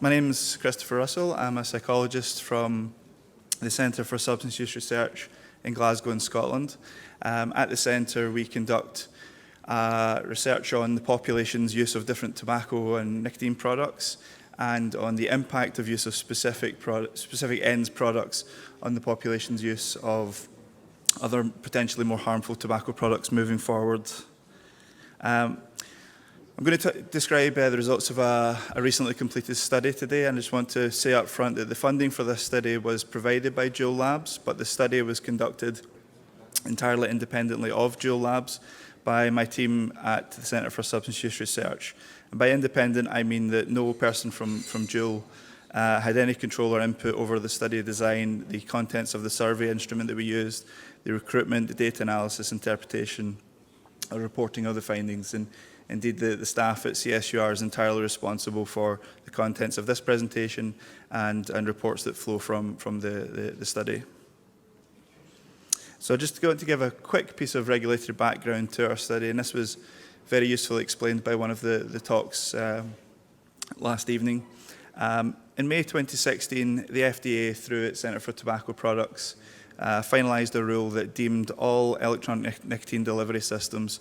My name is Christopher Russell. I'm a psychologist from the Centre for Substance Use Research in Glasgow in Scotland. At the centre we conduct research on the population's use of different tobacco and nicotine products and on the impact of use of specific ends products on the population's use of other potentially more harmful tobacco products moving forward. I'm going to describe the results of a recently completed study today, and I just want to say up front that the funding for this study was provided by JUUL Labs, but the study was conducted entirely independently of JUUL Labs by my team at the Centre for Substance Use Research. And by independent, I mean that no person from JUUL had any control or input over the study design, the contents of the survey instrument that we used, the recruitment, the data analysis, interpretation, or reporting of the findings. And indeed, the staff at CSUR is entirely responsible for the contents of this presentation and reports that flow from the study. So just going to give a quick piece of regulatory background to our study, and this was very usefully explained by one of the talks last evening. In May 2016, the FDA, through its Centre for Tobacco Products, finalised a rule that deemed all electronic nicotine delivery systems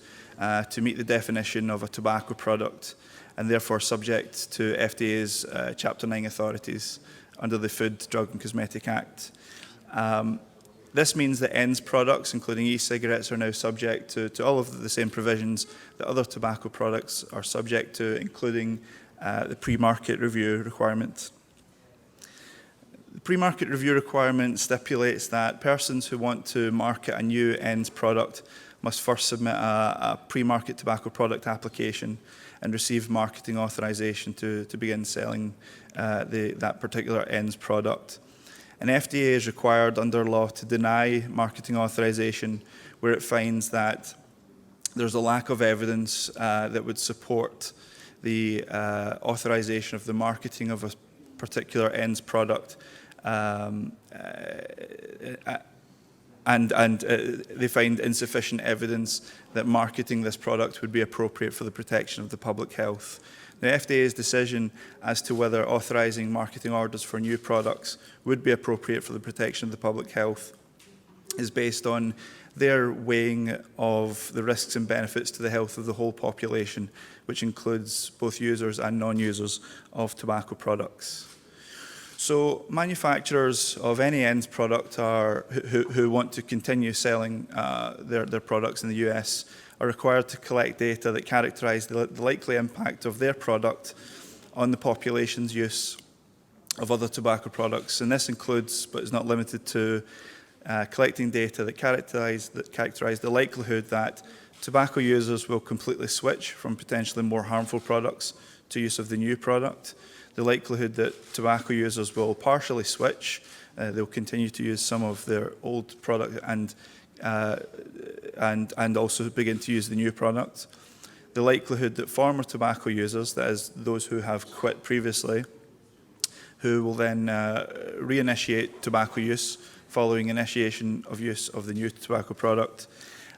to meet the definition of a tobacco product and therefore subject to FDA's Chapter 9 authorities under the Food, Drug and Cosmetic Act. This means that ends products, including e-cigarettes, are now subject to all of the same provisions that other tobacco products are subject to, including the pre-market review requirement. The pre-market review requirement stipulates that persons who want to market a new ends product must first submit a pre-market tobacco product application and receive marketing authorization to begin selling that particular ends product. And FDA is required under law to deny marketing authorization where it finds that there's a lack of evidence that would support the authorization of the marketing of a particular ends product, and they find insufficient evidence that marketing this product would be appropriate for the protection of the public health. The FDA's decision as to whether authorising marketing orders for new products would be appropriate for the protection of the public health is based on their weighing of the risks and benefits to the health of the whole population, which includes both users and non-users of tobacco products. So manufacturers of any ends product who want to continue selling their products in the US are required to collect data that characterise the likely impact of their product on the population's use of other tobacco products. And this includes, but is not limited to, collecting data that characterise the likelihood that tobacco users will completely switch from potentially more harmful products to use of the new product, the likelihood that tobacco users will partially switch, they'll continue to use some of their old product and also begin to use the new product, the likelihood that former tobacco users, that is those who have quit previously, who will then reinitiate tobacco use following initiation of use of the new tobacco product,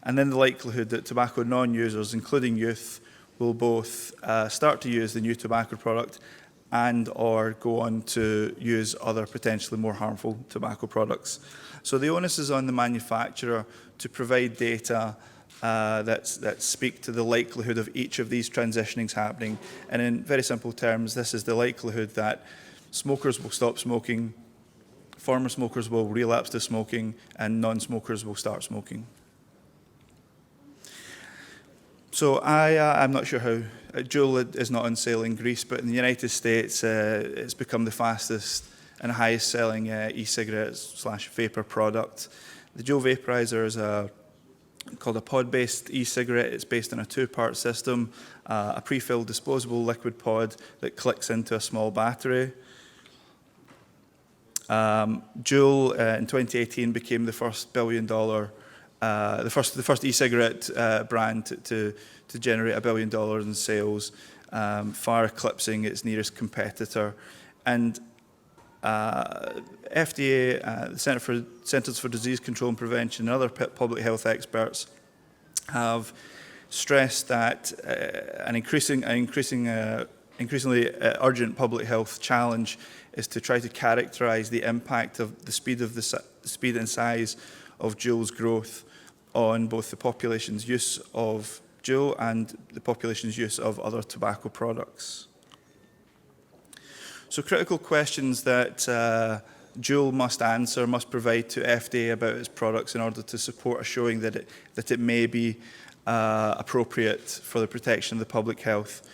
and then the likelihood that tobacco non-users, including youth, will both start to use the new tobacco product and or go on to use other potentially more harmful tobacco products. So the onus is on the manufacturer to provide data that speak to the likelihood of each of these transitionings happening. And in very simple terms, this is the likelihood that smokers will stop smoking, former smokers will relapse to smoking, and non-smokers will start smoking. So I'm not sure how, JUUL is not on sale in Greece, but in the United States it's become the fastest and highest selling e-cigarette/vapor product. The JUUL vaporizer is called a pod-based e-cigarette. It's based on a two-part system, a pre-filled disposable liquid pod that clicks into a small battery. JUUL in 2018 became the first billion-dollar, the first e-cigarette brand to generate $1 billion in sales, far eclipsing its nearest competitor. And FDA, the Centers for Disease Control and Prevention, and other public health experts have stressed that an increasing increasingly urgent public health challenge is to try to characterize the impact of the speed and size of JUUL's growth on both the population's use of JUUL and the population's use of other tobacco products. So critical questions that JUUL must answer, must provide to FDA about its products in order to support a showing that it may be appropriate for the protection of the public health.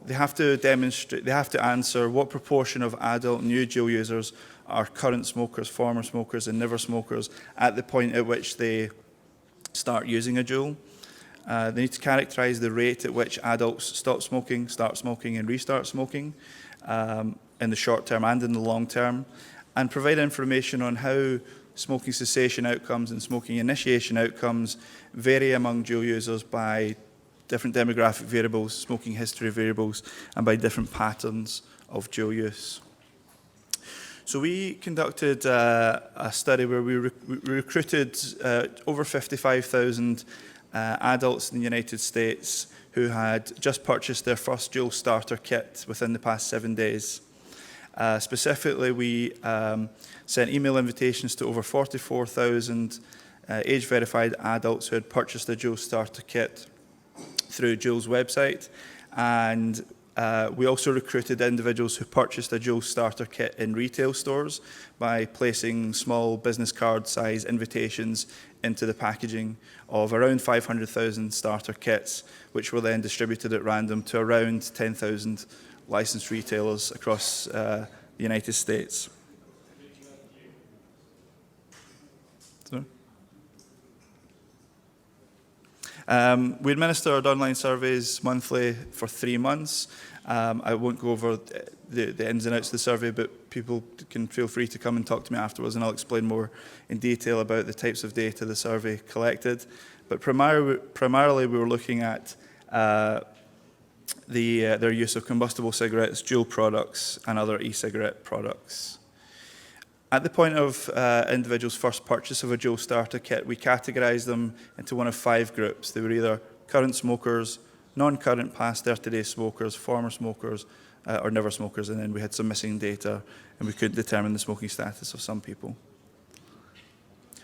They have to answer what proportion of adult new JUUL users are current smokers, former smokers, and never smokers at the point at which they start using a JUUL. They need to characterize the rate at which adults stop smoking, start smoking, and restart smoking in the short term and in the long term, and provide information on how smoking cessation outcomes and smoking initiation outcomes vary among JUUL users by different demographic variables, smoking history variables, and by different patterns of JUUL use. So we conducted a study where we recruited over 55,000 adults in the United States who had just purchased their first JUUL starter kit within the past 7 days. Specifically, we sent email invitations to over 44,000 age-verified adults who had purchased a JUUL starter kit through JUUL's website, and we also recruited individuals who purchased a JUUL starter kit in retail stores by placing small business card size invitations into the packaging of around 500,000 starter kits, which were then distributed at random to around 10,000 licensed retailers across the United States. We administered online surveys monthly for 3 months. I won't go over the ins and outs of the survey, but people can feel free to come and talk to me afterwards, and I'll explain more in detail about the types of data the survey collected. But primarily we were looking at their use of combustible cigarettes, JUUL products, and other e-cigarette products. At the point of individuals' first purchase of a JUUL starter kit, we categorized them into one of 5 groups. They were either current smokers, non-current past 30-day smokers, former smokers, or never smokers, and then we had some missing data, and we couldn't determine the smoking status of some people.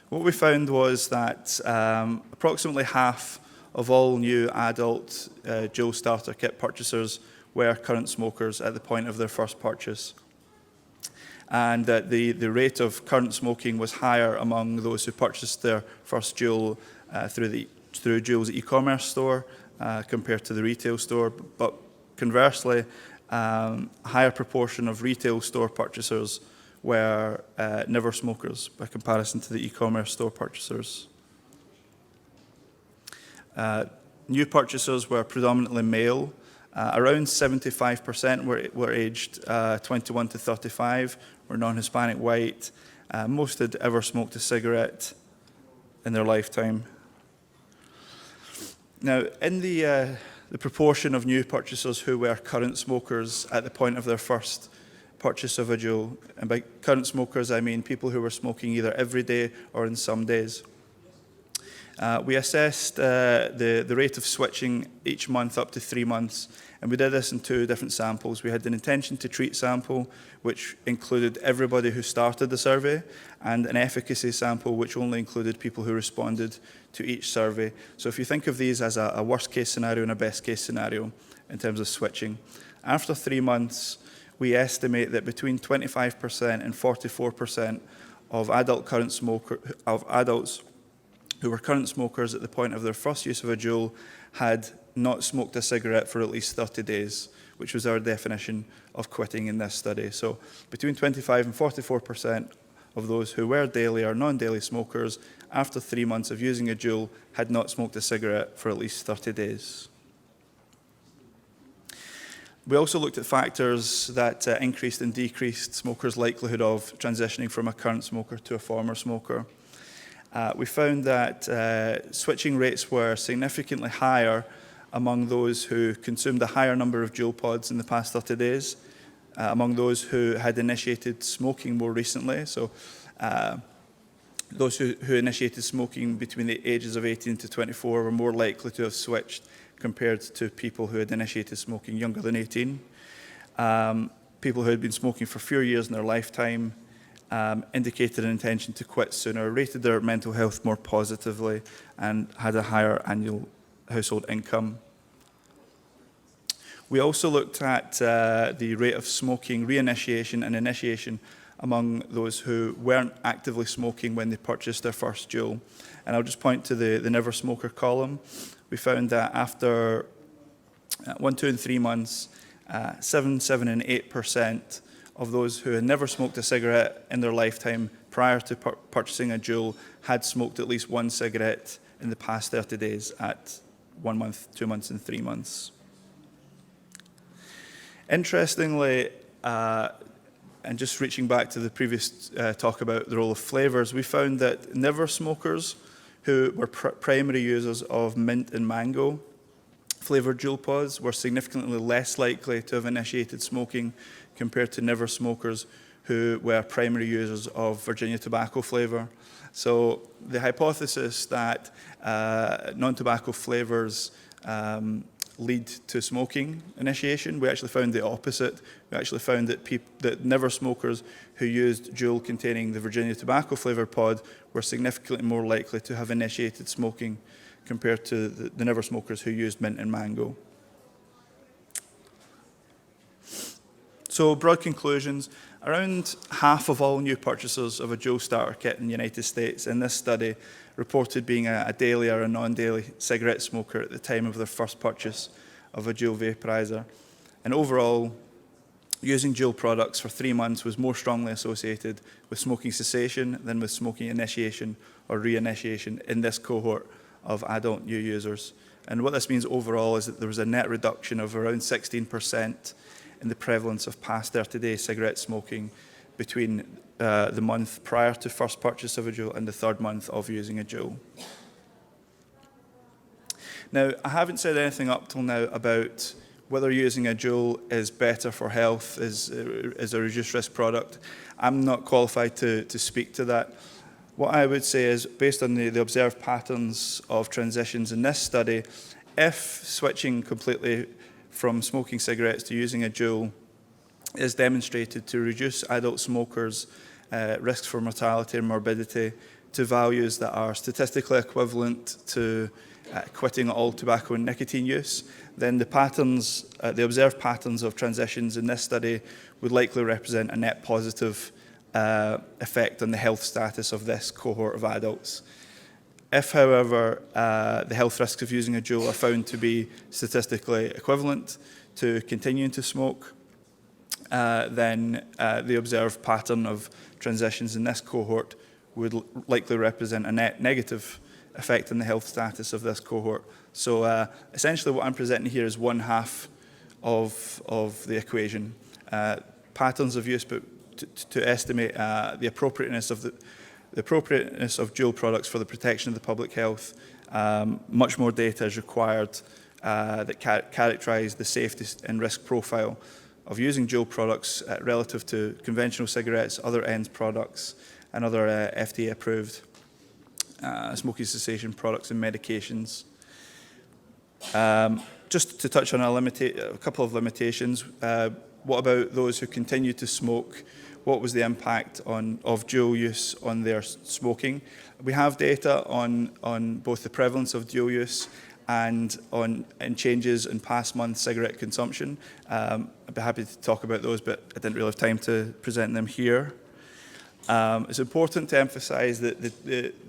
What we found was that approximately half of all new adult JUUL starter kit purchasers were current smokers at the point of their first purchase, and that the rate of current smoking was higher among those who purchased their first JUUL through JUUL's e-commerce store compared to the retail store. But conversely, a higher proportion of retail store purchasers were never smokers by comparison to the e-commerce store purchasers. New purchasers were predominantly male. Around 75% were aged 21 to 35, were non-Hispanic white. Most had ever smoked a cigarette in their lifetime. Now, in the proportion of new purchasers who were current smokers at the point of their first purchase of a JUUL, and by current smokers I mean people who were smoking either every day or in some days, we assessed the rate of switching each month up to 3 months, and we did this in 2 different samples. We had an intention to treat sample, which included everybody who started the survey, and an efficacy sample, which only included people who responded to each survey. So if you think of these as a worst case scenario and a best case scenario in terms of switching, after 3 months, we estimate that between 25% and 44% of adults who were current smokers at the point of their first use of a JUUL had not smoked a cigarette for at least 30 days, which was our definition of quitting in this study. So between 25 and 44% of those who were daily or non-daily smokers after 3 months of using a JUUL had not smoked a cigarette for at least 30 days. We also looked at factors that increased and decreased smokers' likelihood of transitioning from a current smoker to a former smoker. We found that switching rates were significantly higher among those who consumed a higher number of JUUL pods in the past 30 days, among those who had initiated smoking more recently. So those who initiated smoking between the ages of 18 to 24 were more likely to have switched compared to people who had initiated smoking younger than 18. People who had been smoking for fewer years in their lifetime indicated an intention to quit sooner, rated their mental health more positively, and had a higher annual household income. We also looked at the rate of smoking reinitiation and initiation among those who weren't actively smoking when they purchased their first JUUL. And I'll just point to the never smoker column. We found that after 1, 2, and 3 months, 7, 7, and 8% of those who had never smoked a cigarette in their lifetime prior to purchasing a JUUL had smoked at least one cigarette in the past 30 days at 1 month, 2 months, and 3 months. Interestingly, and just reaching back to the previous talk about the role of flavours, we found that never smokers who were primary users of mint and mango flavoured JUUL pods were significantly less likely to have initiated smoking compared to never smokers who were primary users of Virginia tobacco flavour. So the hypothesis that non-tobacco flavours lead to smoking initiation, we actually found the opposite. We actually found that never smokers who used JUUL containing the Virginia tobacco flavoured pod were significantly more likely to have initiated smoking compared to the never smokers who used mint and mango. So broad conclusions, around half of all new purchasers of a JUUL starter kit in the United States in this study reported being a daily or a non-daily cigarette smoker at the time of their first purchase of a JUUL vaporizer. And overall, using JUUL products for 3 months was more strongly associated with smoking cessation than with smoking initiation or reinitiation in this cohort of adult new users. And what this means overall is that there was a net reduction of around 16% in the prevalence of past 30-day cigarette smoking between the month prior to first purchase of a JUUL and the 3rd month of using a JUUL. Now, I haven't said anything up till now about whether using a JUUL is better for health, is a reduced risk product. I'm not qualified to speak to that. What I would say is, based on the observed patterns of transitions in this study, if switching completely from smoking cigarettes to using a JUUL is demonstrated to reduce adult smokers' risks for mortality and morbidity to values that are statistically equivalent to quitting all tobacco and nicotine use, then the observed patterns of transitions in this study would likely represent a net positive effect on the health status of this cohort of adults. If, however, the health risks of using a JUUL are found to be statistically equivalent to continuing to smoke, then the observed pattern of transitions in this cohort would likely represent a net negative effect on the health status of this cohort. So essentially what I'm presenting here is one half of the equation. Patterns of use, but to estimate the appropriateness of JUUL products for the protection of the public health, much more data is required that characterise the safety and risk profile of using JUUL products relative to conventional cigarettes, other ENDS products, and other FDA-approved smoking cessation products and medications. Just to touch on a couple of limitations, what about those who continue to smoke? What was the impact of JUUL use on their smoking? We have data on both the prevalence of JUUL use and changes in past month cigarette consumption. I'd be happy to talk about those, but I didn't really have time to present them here. It's important to emphasise that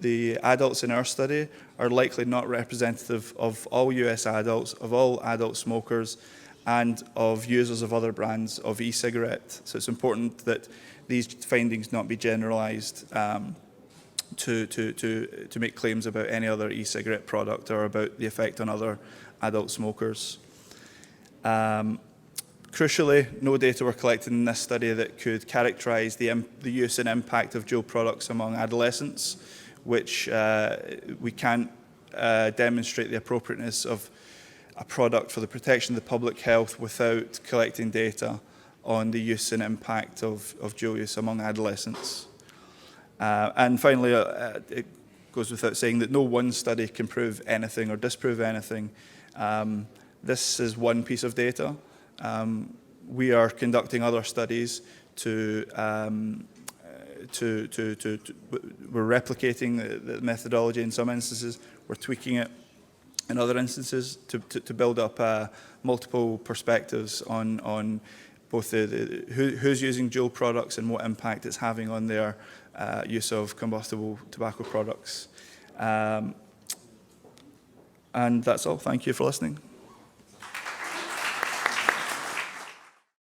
the adults in our study are likely not representative of all US adults, of all adult smokers, and of users of other brands of e-cigarette. So it's important that these findings not be generalised to make claims about any other e-cigarette product or about the effect on other adult smokers. Crucially, no data were collected in this study that could characterise the use and impact of JUUL products among adolescents, which we can't demonstrate the appropriateness of a product for the protection of the public health without collecting data on the use and impact of JUUL use among adolescents. And finally, it goes without saying that no one study can prove anything or disprove anything. This is one piece of data. We are conducting other studies we're replicating the methodology in some instances, we're tweaking it in other instances to build up multiple perspectives on both who's using JUUL products and what impact it's having on their use of combustible tobacco products. And that's all. Thank you for listening.